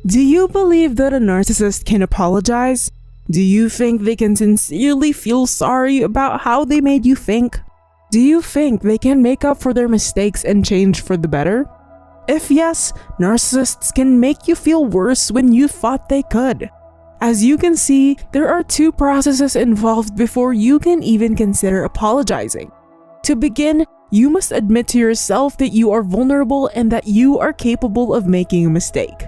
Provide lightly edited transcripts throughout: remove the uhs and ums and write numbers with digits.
Do you believe that a narcissist can apologize? Do you think they can sincerely feel sorry about how they made you think? Do you think they can make up for their mistakes and change for the better? If yes, narcissists can make you feel worse when you thought they could. As you can see, there are two processes involved before you can even consider apologizing. To begin, you must admit to yourself that you are vulnerable and that you are capable of making a mistake.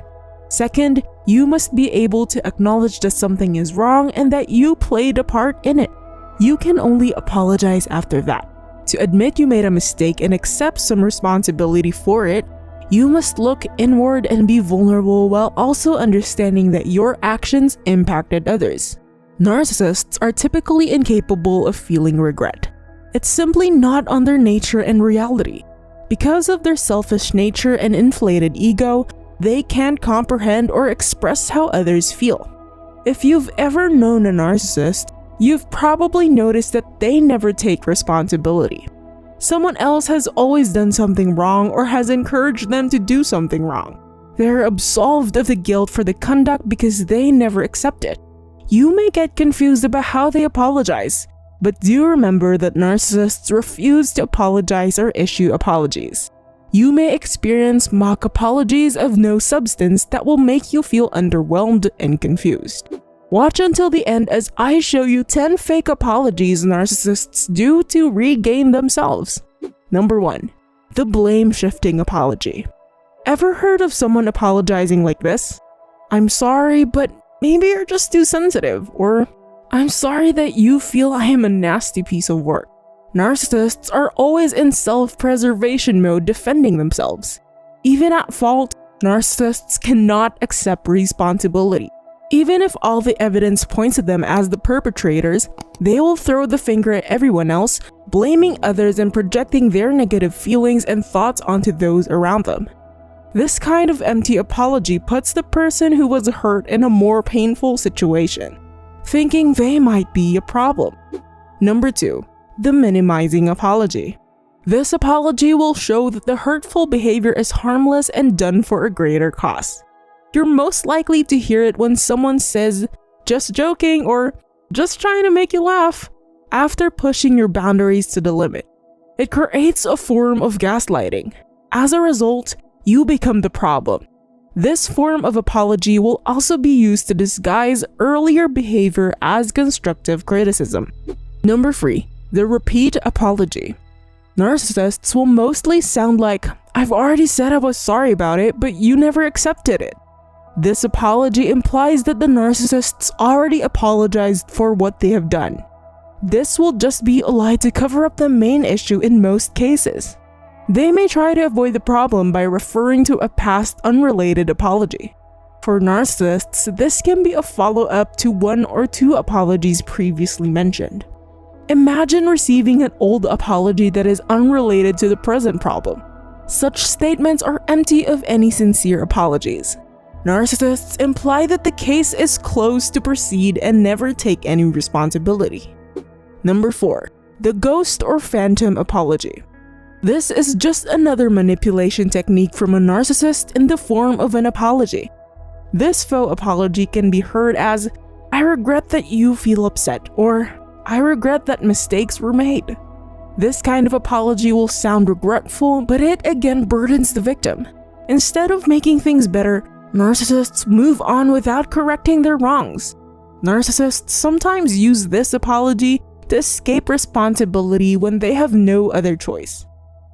Second, you must be able to acknowledge that something is wrong and that you played a part in it. You can only apologize after that. To admit you made a mistake and accept some responsibility for it, you must look inward and be vulnerable while also understanding that your actions impacted others. Narcissists are typically incapable of feeling regret. It's simply not on their nature and reality. Because of their selfish nature and inflated ego, they can't comprehend or express how others feel. If you've ever known a narcissist, you've probably noticed that they never take responsibility. Someone else has always done something wrong or has encouraged them to do something wrong. They're absolved of the guilt for the conduct because they never accept it. You may get confused about how they apologize, but do remember that narcissists refuse to apologize or issue apologies. You may experience mock apologies of no substance that will make you feel underwhelmed and confused. Watch until the end as I show you 10 fake apologies narcissists do to regain themselves. Number 1. The blame-shifting apology. Ever heard of someone apologizing like this? "I'm sorry, but maybe you're just too sensitive," or "I'm sorry that you feel I am a nasty piece of work." Narcissists are always in self-preservation mode defending themselves. Even at fault, narcissists cannot accept responsibility. Even if all the evidence points at them as the perpetrators, they will throw the finger at everyone else, blaming others and projecting their negative feelings and thoughts onto those around them. This kind of empty apology puts the person who was hurt in a more painful situation, thinking they might be a problem. Number 2. The minimizing apology. This apology will show that the hurtful behavior is harmless and done for a greater cause. You're most likely to hear it when someone says, "just joking," or "just trying to make you laugh," after pushing your boundaries to the limit. It creates a form of gaslighting. As a result, you become the problem. This form of apology will also be used to disguise earlier behavior as constructive criticism. Number 3. The repeat apology. Narcissists will mostly sound like, "I've already said I was sorry about it, but you never accepted it." This apology implies that the narcissists already apologized for what they have done. This will just be a lie to cover up the main issue in most cases. They may try to avoid the problem by referring to a past unrelated apology. For narcissists, this can be a follow-up to 1 or 2 apologies previously mentioned. Imagine receiving an old apology that is unrelated to the present problem. Such statements are empty of any sincere apologies. Narcissists imply that the case is closed to proceed and never take any responsibility. Number 4. The ghost or phantom apology. This is just another manipulation technique from a narcissist in the form of an apology. This faux apology can be heard as, "I regret that you feel upset," or "I regret that mistakes were made." This kind of apology will sound regretful, but it again burdens the victim. Instead of making things better, narcissists move on without correcting their wrongs. Narcissists sometimes use this apology to escape responsibility when they have no other choice.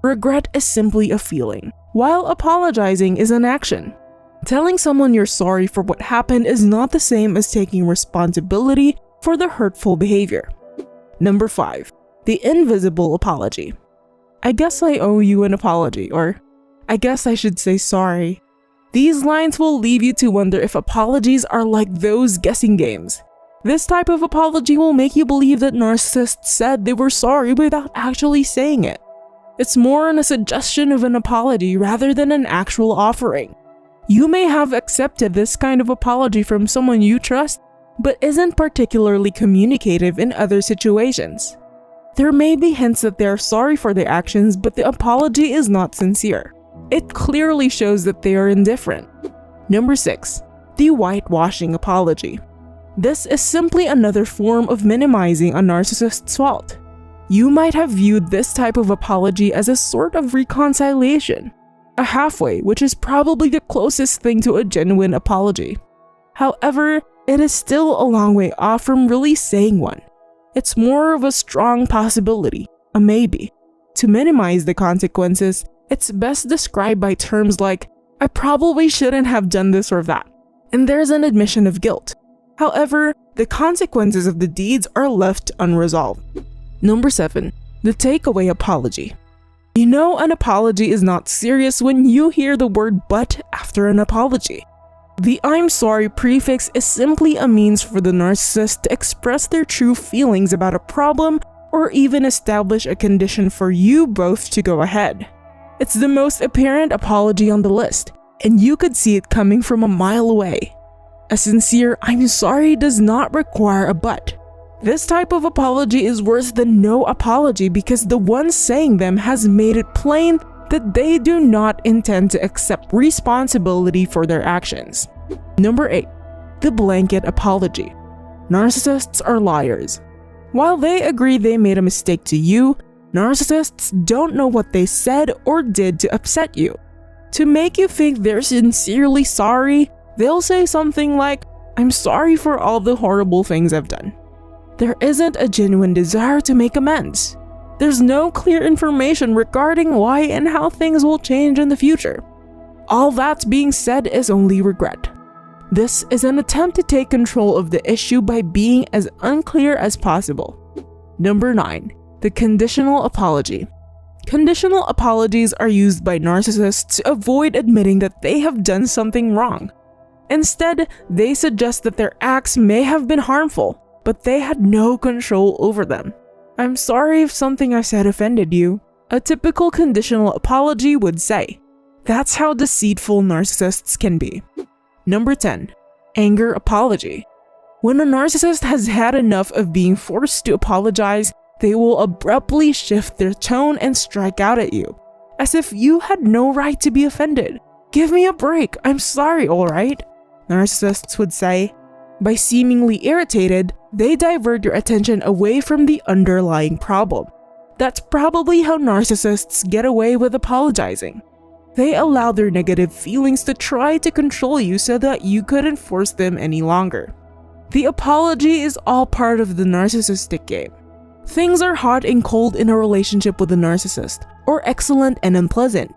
Regret is simply a feeling, while apologizing is an action. Telling someone you're sorry for what happened is not the same as taking responsibility for the hurtful behavior. Number 5. The invisible apology. "I guess I owe you an apology," or "I guess I should say sorry." These lines will leave you to wonder if apologies are like those guessing games. This type of apology will make you believe that narcissists said they were sorry without actually saying it. It's more on a suggestion of an apology rather than an actual offering. You may have accepted this kind of apology from someone you trust, but isn't particularly communicative in other situations. There may be hints that they are sorry for their actions, but the apology is not sincere. It clearly shows that they are indifferent. Number 6. the whitewashing apology. This is simply another form of minimizing a narcissist's fault. You might have viewed this type of apology as a sort of reconciliation, a halfway, which is probably the closest thing to a genuine apology. However, it is still a long way off from really saying one. It's more of a strong possibility, a maybe. To minimize the consequences, it's best described by terms like, "I probably shouldn't have done this or that," and there's an admission of guilt. However, the consequences of the deeds are left unresolved. Number 7. The takeaway apology. You know an apology is not serious when you hear the word "but" after an apology. The "I'm sorry" prefix is simply a means for the narcissist to express their true feelings about a problem or even establish a condition for you both to go ahead. It's the most apparent apology on the list, and you could see it coming from a mile away. A sincere "I'm sorry" does not require a "but." This type of apology is worse than no apology because the one saying them has made it plain that they do not intend to accept responsibility for their actions. Number 8. The blanket apology. Narcissists are liars. While they agree they made a mistake to you, narcissists don't know what they said or did to upset you. To make you think they're sincerely sorry, they'll say something like, "I'm sorry for all the horrible things I've done." There isn't a genuine desire to make amends. There's no clear information regarding why and how things will change in the future. All that's being said is only regret. This is an attempt to take control of the issue by being as unclear as possible. Number 9. The conditional apology. Conditional apologies are used by narcissists to avoid admitting that they have done something wrong. Instead, they suggest that their acts may have been harmful, but they had no control over them. "I'm sorry if something I said offended you," a typical conditional apology would say. That's how deceitful narcissists can be. Number 10. Anger apology. When a narcissist has had enough of being forced to apologize, they will abruptly shift their tone and strike out at you, as if you had no right to be offended. "Give me a break, I'm sorry, alright?" narcissists would say. By seemingly irritated, they divert your attention away from the underlying problem. That's probably how narcissists get away with apologizing. They allow their negative feelings to try to control you so that you couldn't force them any longer. The apology is all part of the narcissistic game. Things are hot and cold in a relationship with a narcissist, or excellent and unpleasant.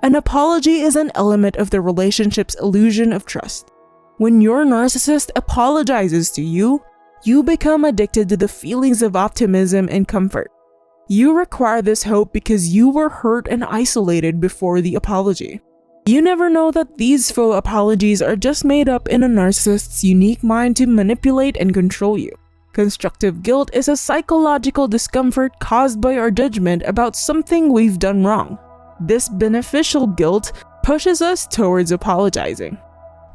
An apology is an element of the relationship's illusion of trust. When your narcissist apologizes to you, you become addicted to the feelings of optimism and comfort. You require this hope because you were hurt and isolated before the apology. You never know that these faux apologies are just made up in a narcissist's unique mind to manipulate and control you. Constructive guilt is a psychological discomfort caused by our judgment about something we've done wrong. This beneficial guilt pushes us towards apologizing.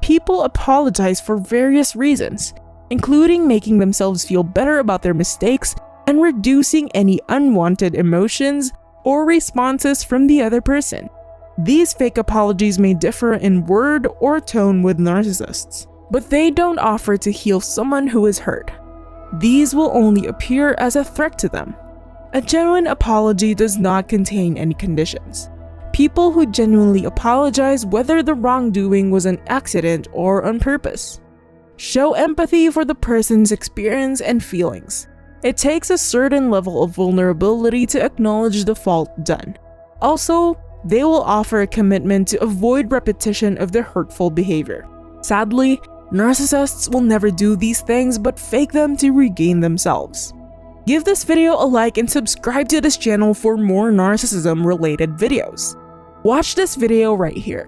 People apologize for various reasons, including making themselves feel better about their mistakes and reducing any unwanted emotions or responses from the other person. These fake apologies may differ in word or tone with narcissists, but they don't offer to heal someone who is hurt. These will only appear as a threat to them. A genuine apology does not contain any conditions. People who genuinely apologize, whether the wrongdoing was an accident or on purpose, show empathy for the person's experience and feelings. It takes a certain level of vulnerability to acknowledge the fault done. Also, they will offer a commitment to avoid repetition of the hurtful behavior. Sadly, narcissists will never do these things but fake them to regain themselves. Give this video a like and subscribe to this channel for more narcissism-related videos. Watch this video right here.